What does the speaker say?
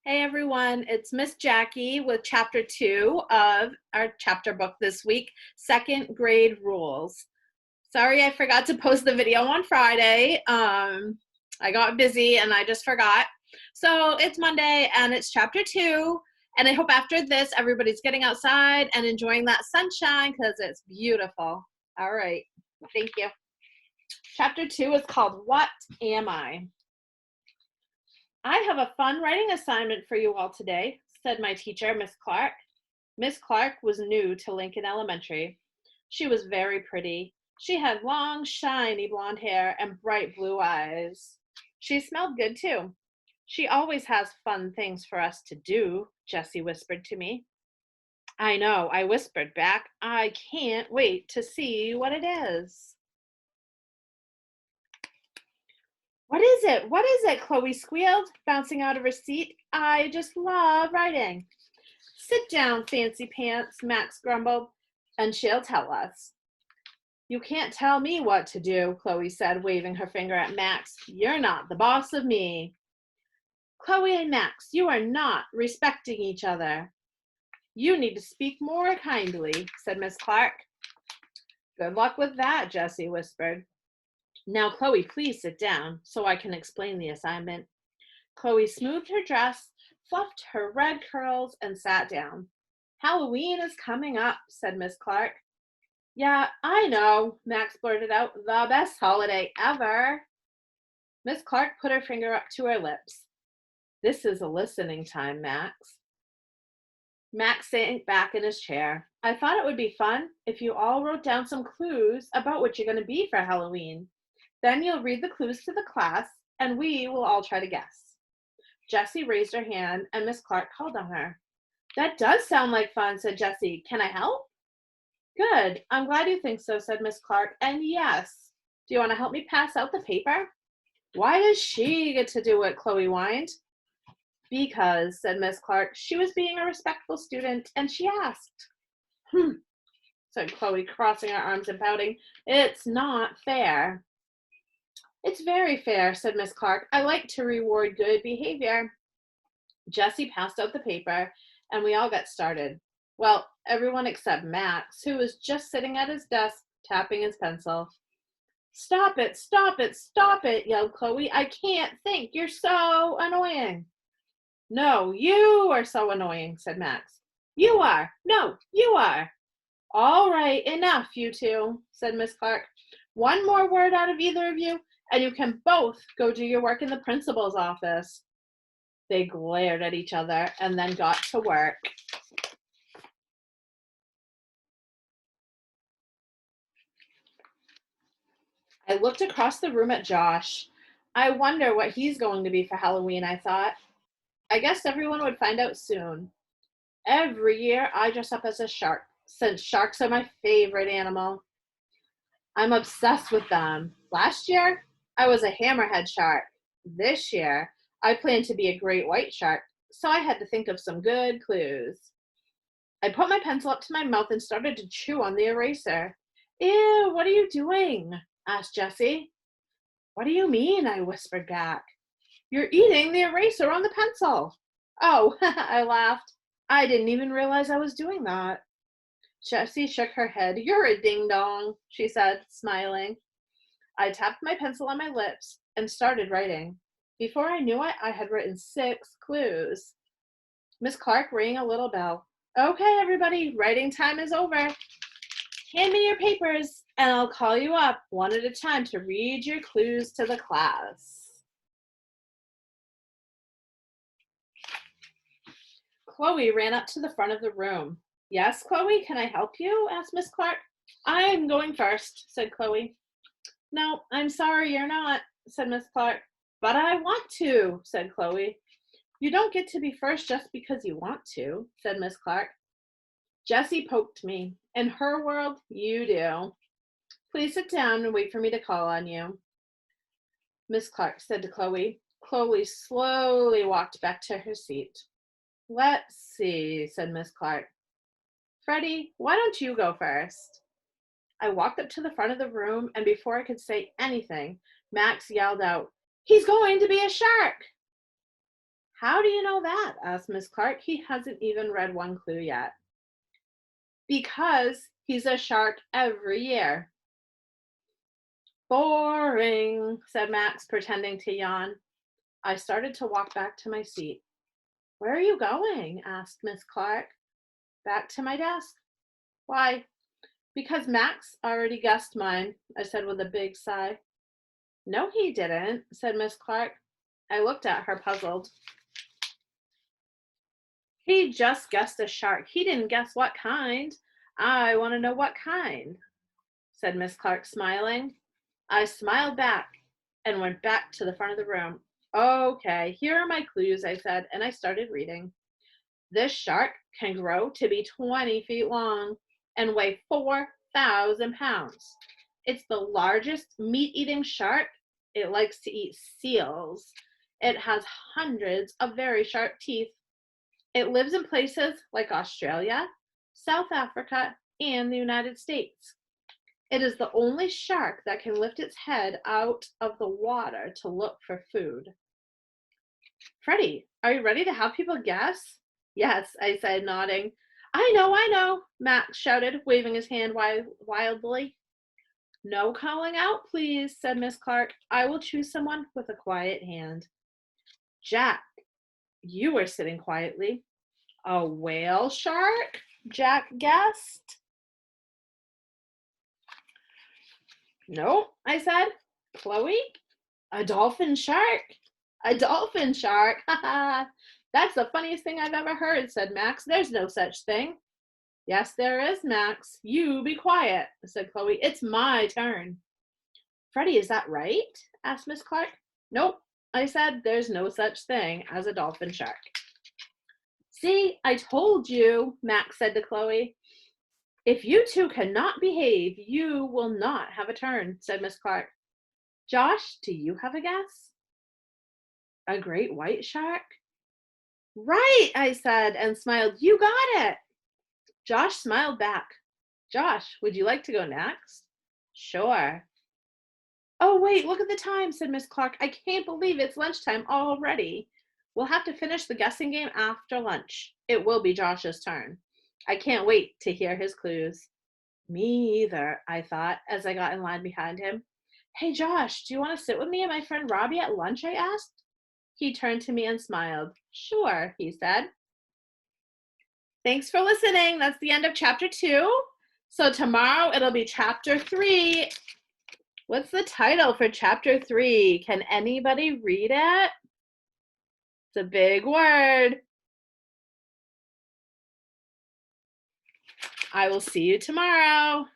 Hey everyone, it's Miss Jackie with chapter 2 of our chapter book this week, Second Grade Rules. Sorry I forgot to post the video on Friday. I got busy and I just forgot. So it's Monday and it's chapter 2, and I hope after this everybody's getting outside and enjoying that sunshine because it's beautiful. All right, thank you. Chapter 2 is called What Am I? I have a fun writing assignment for you all today, said my teacher, Miss Clark. Miss Clark was new to Lincoln Elementary. She was very pretty. She had long, shiny blonde hair and bright blue eyes. She smelled good too. She always has fun things for us to do, Jessie whispered to me. I know, I whispered back. I can't wait to see what it is. What is it? What is it? Chloe squealed, bouncing out of her seat. I just love writing. Sit down, Fancy Pants, Max grumbled, and she'll tell us. You can't tell me what to do, Chloe said, waving her finger at Max. You're not the boss of me. Chloe and Max, you are not respecting each other. You need to speak more kindly, said Miss Clark. Good luck with that, Jessie whispered. Now, Chloe, please sit down so I can explain the assignment. Chloe smoothed her dress, fluffed her red curls, and sat down. Halloween is coming up, said Miss Clark. Yeah, I know, Max blurted out. The best holiday ever. Miss Clark put her finger up to her lips. This is a listening time, Max. Max sank back in his chair. I thought it would be fun if you all wrote down some clues about what you're going to be for Halloween. Then you'll read the clues to the class, and we will all try to guess. Jessie raised her hand, and Miss Clark called on her. That does sound like fun, said Jessie. Can I help? Good. I'm glad you think so, said Miss Clark. And yes, do you want to help me pass out the paper? Why does she get to do it? Chloe whined. Because, said Miss Clark, she was being a respectful student, and she asked. Said Chloe, crossing her arms and pouting. It's not fair. It's very fair, said Miss Clark. I like to reward good behavior. Jessie passed out the paper, and we all got started. Well, everyone except Max, who was just sitting at his desk, tapping his pencil. Stop it, stop it, stop it, yelled Chloe. I can't think. You're so annoying. No, you are so annoying, said Max. You are. No, you are. All right, enough, you two, said Miss Clark. One more word out of either of you, and you can both go do your work in the principal's office. They glared at each other and then got to work. I looked across the room at Josh. I wonder what he's going to be for Halloween, I thought. I guess everyone would find out soon. Every year I dress up as a shark, since sharks are my favorite animal. I'm obsessed with them. Last year, I was a hammerhead shark. This year, I plan to be a great white shark, so I had to think of some good clues. I put my pencil up to my mouth and started to chew on the eraser. Ew, what are you doing? Asked Jessie. What do you mean? I whispered back. You're eating the eraser on the pencil. Oh, I laughed. I didn't even realize I was doing that. Jessie shook her head. You're a ding-dong, she said, smiling. I tapped my pencil on my lips and started writing. Before I knew it, I had written 6 clues. Miss Clark rang a little bell. Okay, everybody, writing time is over. Hand me your papers, and I'll call you up one at a time to read your clues to the class. Chloe ran up to the front of the room. Yes, Chloe, can I help you? Asked Miss Clark. I'm going first, said Chloe. No, I'm sorry you're not, said Miss Clark. But I want to, said Chloe. You don't get to be first just because you want to, said Miss Clark. Jessie poked me. In her world, you do. Please sit down and wait for me to call on you, Miss Clark said to Chloe. Chloe slowly walked back to her seat. Let's see, said Miss Clark. Freddie, why don't you go first? I walked up to the front of the room, and before I could say anything, Max yelled out, He's going to be a shark! How do you know that? Asked Miss Clark. He hasn't even read one clue yet. Because he's a shark every year. Boring, said Max, pretending to yawn. I started to walk back to my seat. Where are you going? Asked Miss Clark. Back to my desk. Why? Because Max already guessed mine, I said with a big sigh. No, he didn't, said Miss Clark. I looked at her puzzled. He just guessed a shark. He didn't guess what kind. I want to know what kind, said Miss Clark, smiling. I smiled back and went back to the front of the room. Okay, here are my clues, I said, and I started reading. This shark can grow to be 20 feet long and weigh 4,000 pounds. It's the largest meat-eating shark. It likes to eat seals. It has hundreds of very sharp teeth. It lives in places like Australia, South Africa, and the United States. It is the only shark that can lift its head out of the water to look for food. Freddie, are you ready to have people guess? Yes, I said, nodding. I know, Max shouted, waving his hand wildly. No calling out, please, said Miss Clark. I will choose someone with a quiet hand. Jack, you were sitting quietly. A whale shark? Jack guessed. No, I said. Chloe? A dolphin shark? A dolphin shark? That's the funniest thing I've ever heard, said Max. There's no such thing. Yes, there is, Max. You be quiet, said Chloe. It's my turn. Freddie, is that right? Asked Miss Clark. Nope, I said. There's no such thing as a dolphin shark. See, I told you, Max said to Chloe. If you two cannot behave, you will not have a turn, said Miss Clark. Josh, do you have a guess? A great white shark? Right, I said and smiled. You got it. Josh smiled back. Josh, would you like to go next? Sure. Oh, wait, look at the time, said Miss Clark. I can't believe it's lunchtime already. We'll have to finish the guessing game after lunch. It will be Josh's turn. I can't wait to hear his clues. Me either, I thought, as I got in line behind him. Hey, Josh, do you want to sit with me and my friend Robbie at lunch? I asked. He turned to me and smiled. Sure, he said. Thanks for listening. That's the end of chapter 2. So tomorrow it'll be chapter 3. What's the title for chapter 3? Can anybody read it? It's a big word. I will see you tomorrow.